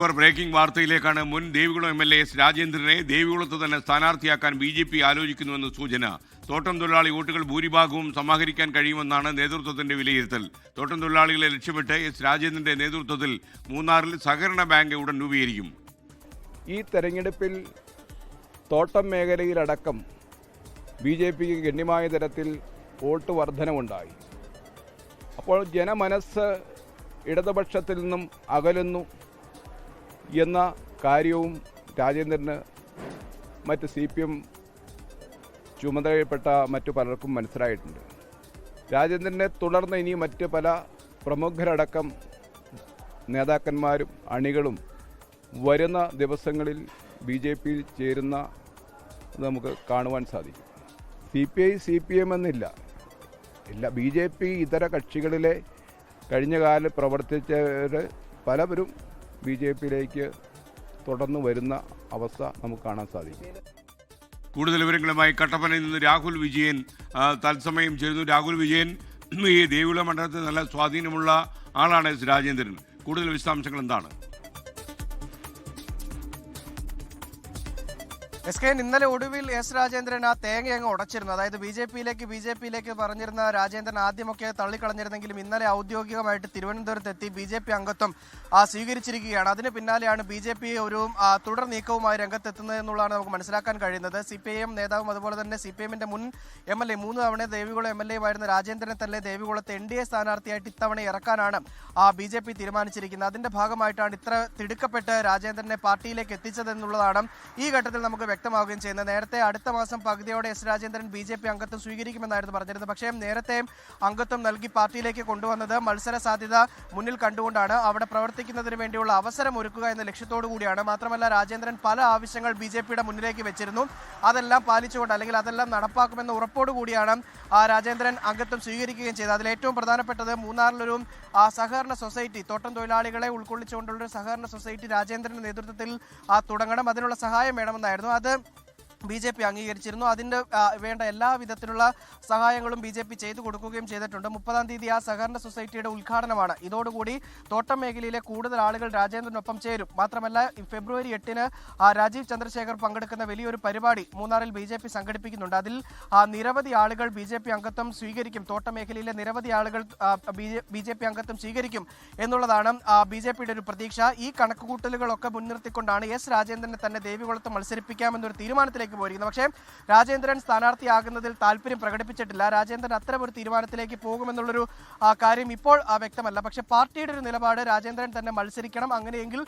Breaking വാർത്തയിലേക്കാണ്. മുൻ Devikulam MLA. S. രാജേന്ദ്രനെ ദേവികുളത്ത് തന്നെ സ്ഥാനാർത്ഥിയാക്കാൻ BJP. ആലോചിക്കുന്നുവെന്ന് സൂചന. തോട്ടം തൊഴിലാളി വോട്ടുകൾ ഭൂരിഭാഗവും സമാഹരിക്കാൻ കഴിയുമെന്നാണ് നേതൃത്വത്തിന്റെ വിലയിരുത്തൽ. തോട്ടം തൊഴിലാളികളെ ലക്ഷ്യമിട്ട് എസ്. രാജേന്ദ്രന്റെ നേതൃത്വത്തിൽ മൂന്നാറിൽ സഹകരണ ബാങ്ക് ഉടൻ രൂപീകരിക്കും. ഈ തെരഞ്ഞെടുപ്പിൽ തോട്ടം മേഖലയിലടക്കം ബി.ജെ.പിക്ക് ഗണ്യമായ തരത്തിൽ വോട്ട് വർധനവുണ്ടായി. അപ്പോൾ ജനമനസ്സ് ഇടതുപക്ഷത്തിൽ നിന്നും അകലുന്നു എന്ന കാര്യവും രാജേന്ദ്രന് മറ്റ് CPM ചുമതലപ്പെട്ട മറ്റു പലർക്കും മനസ്സിലായിട്ടുണ്ട്. രാജേന്ദ്രനെ തുടർന്ന് ഇനി മറ്റ് പല പ്രമുഖരടക്കം നേതാക്കന്മാരും അണികളും വരുന്ന ദിവസങ്ങളിൽ BJPയിൽ ചേരുന്ന നമുക്ക് കാണുവാൻ സാധിക്കും. CPI CPM എന്നില്ല, BJP ഇതര കക്ഷികളിലെ കഴിഞ്ഞ കാലം പ്രവർത്തിച്ചവർ പലവരും BJPയിലേക്ക് തുടർന്ന് വരുന്ന അവസ്ഥ നമുക്ക് കാണാൻ സാധിക്കും. കൂടുതൽ വിവരങ്ങളുമായി കട്ടപ്പനയിൽ നിന്ന് രാഹുൽ വിജയൻ തത്സമയം ചേരുന്നു. രാഹുൽ വിജയൻ, ഈ ദേവികുളം മണ്ഡലത്തിൽ നല്ല സ്വാധീനമുള്ള ആളാണ് എസ്. രാജേന്ദ്രൻ. കൂടുതൽ വിശദാംശങ്ങൾ എന്താണ്? ഇന്നലെ ഒടുവിൽ എസ്. രാജേന്ദ്രൻ ആ തേങ്ങ അങ്ങ് ഉടച്ചിരുന്നു. അതായത് ബിജെപിയിലേക്ക് പറഞ്ഞിരുന്ന രാജേന്ദ്രൻ ആദ്യമൊക്കെ തള്ളിക്കളഞ്ഞിരുന്നെങ്കിലും ഇന്നലെ ഔദ്യോഗികമായിട്ട് തിരുവനന്തപുരത്ത് എത്തി BJP അംഗത്വം സ്വീകരിച്ചിരിക്കുകയാണ്. അതിന് പിന്നാലെയാണ് BJP ഒരു തുടർ നീക്കവുമായി രംഗത്തെത്തുന്നത് എന്നുള്ളതാണ് നമുക്ക് മനസ്സിലാക്കാൻ കഴിയുന്നത്. CPIM നേതാവും അതുപോലെ തന്നെ CPIMന്റെ മുൻ MLA 3 തവണ ദേവികുളം MLA ആയിരുന്ന രാജേന്ദ്രനെ തന്നെ ദേവികുളത്തെ NDA സ്ഥാനാർത്ഥിയായിട്ട് ഇത്തവണ ഇറക്കാനാണ് BJP തീരുമാനിച്ചിരിക്കുന്നത്. അതിന്റെ ഭാഗമായിട്ടാണ് ഇത്ര തിടുക്കപ്പെട്ട് രാജേന്ദ്രനെ പാർട്ടിയിലേക്ക് എത്തിച്ചതെന്നുള്ളതാണ് ഈ ഘട്ടത്തിൽ നമുക്ക് വ്യക്തമാവുകയും ചെയ്യുന്നത്. നേരത്തെ അടുത്ത മാസം പകുതിയോടെ എസ്. രാജേന്ദ്രൻ BJP അംഗത്വം സ്വീകരിക്കുമെന്നായിരുന്നു പറഞ്ഞിരുന്നത്. പക്ഷേ നേരത്തെ അംഗത്വം നൽകി പാർട്ടിയിലേക്ക് കൊണ്ടുവന്നത് മത്സര സാധ്യത മുന്നിൽ കണ്ടുകൊണ്ടാണ്. അവിടെ പ്രവർത്തിക്കുന്നതിന് വേണ്ടിയുള്ള അവസരം ഒരുക്കുക എന്ന ലക്ഷ്യത്തോടു കൂടിയാണ്. മാത്രമല്ല രാജേന്ദ്രൻ പല ആവശ്യങ്ങൾ BJPയുടെ മുന്നിലേക്ക് വെച്ചിരുന്നു. അതെല്ലാം പാലിച്ചുകൊണ്ട് അല്ലെങ്കിൽ അതെല്ലാം നടപ്പാക്കുമെന്ന ഉറപ്പോടു കൂടിയാണ് രാജേന്ദ്രൻ അംഗത്വം സ്വീകരിക്കുകയും ചെയ്തത്. അതിൽ ഏറ്റവും പ്രധാനപ്പെട്ടത് മൂന്നാറിലൊരു സഹകരണ സൊസൈറ്റി, തോട്ടം തൊഴിലാളികളെ ഉൾക്കൊള്ളിച്ചുകൊണ്ടുള്ളൊരു സഹകരണ സൊസൈറ്റി രാജേന്ദ്രന്റെ നേതൃത്വത്തിൽ തുടങ്ങണം, അതിനുള്ള സഹായം വേണമെന്നായിരുന്നു. അത് BJP അംഗീകരിച്ചിരുന്നു. അതിൻ്റെ വേണ്ട എല്ലാ വിധത്തിലുള്ള സഹായങ്ങളും BJP ചെയ്തു കൊടുക്കുകയും ചെയ്തിട്ടുണ്ട്. 30-ാം തീയതി ആ സഹകരണ സൊസൈറ്റിയുടെ ഉദ്ഘാടനമാണ്. ഇതോടുകൂടി തോട്ടം മേഖലയിലെ കൂടുതൽ ആളുകൾ രാജേന്ദ്രനൊപ്പം ചേരും. മാത്രമല്ല ഫെബ്രുവരി 8-ന് രാജീവ് ചന്ദ്രശേഖർ പങ്കെടുക്കുന്ന വലിയൊരു പരിപാടി മൂന്നാറിൽ BJP സംഘടിപ്പിക്കുന്നുണ്ട്. അതിൽ നിരവധി ആളുകൾ BJP അംഗത്വം സ്വീകരിക്കും. തോട്ടം മേഖലയിലെ നിരവധി ആളുകൾ BJP അംഗത്വം സ്വീകരിക്കും എന്നുള്ളതാണ് BJPയുടെ ഒരു പ്രതീക്ഷ. ഈ കണക്കുകൂട്ടലുകളൊക്കെ മുൻനിർത്തിക്കൊണ്ടാണ് എസ്. രാജേന്ദ്രനെ തന്നെ ദേവികുളത്ത് മത്സരിപ്പിക്കാമെന്നൊരു തീരുമാനത്തിലേക്ക് പോയിരിക്കുന്നത്. പക്ഷേ രാജേന്ദ്രൻ സ്ഥാനാർത്ഥിയാകുന്നതിൽ താല്പര്യം പ്രകടിപ്പിച്ചിട്ടില്ല. രാജേന്ദ്രൻ അത്തരമൊരു തീരുമാനത്തിലേക്ക് പോകുമെന്നുള്ളൊരു കാര്യം ഇപ്പോൾ വ്യക്തമല്ല. പക്ഷേ പാർട്ടിയുടെ ഒരു നിലപാട് രാജേന്ദ്രൻ തന്നെ മത്സരിക്കണം, അങ്ങനെയെങ്കിൽ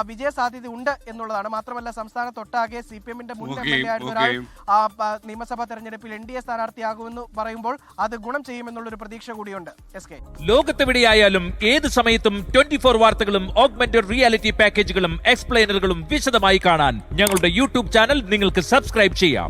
വിജയ സാധ്യത ഉണ്ട് എന്നുള്ളതാണ്. മാത്രമല്ല സംസ്ഥാനത്തൊട്ടാകെ CPMന്റെ മുൻ MLA ആയിരുന്ന ഒരാൾ നിയമസഭാ തെരഞ്ഞെടുപ്പിൽ NDA സ്ഥാനാർത്ഥിയാകുമെന്ന് പറയുമ്പോൾ അത് ഗുണം ചെയ്യുമെന്നുള്ളൊരു പ്രതീക്ഷ കൂടിയുണ്ട്. ലോകത്തെവിടെയായാലും ഏത് സമയത്തും 24 വാർത്തകളും ഓഗ്മെന്റഡ് റിയാലിറ്റി പാക്കേജുകളും എക്സ്പ്ലെയിനറുകളും വിശദമായി കാണാൻ ഞങ്ങളുടെ YouTube ചാനൽ നിങ്ങൾക്ക് സബ്സ്ക്രൈബ് ചെയ്യാം.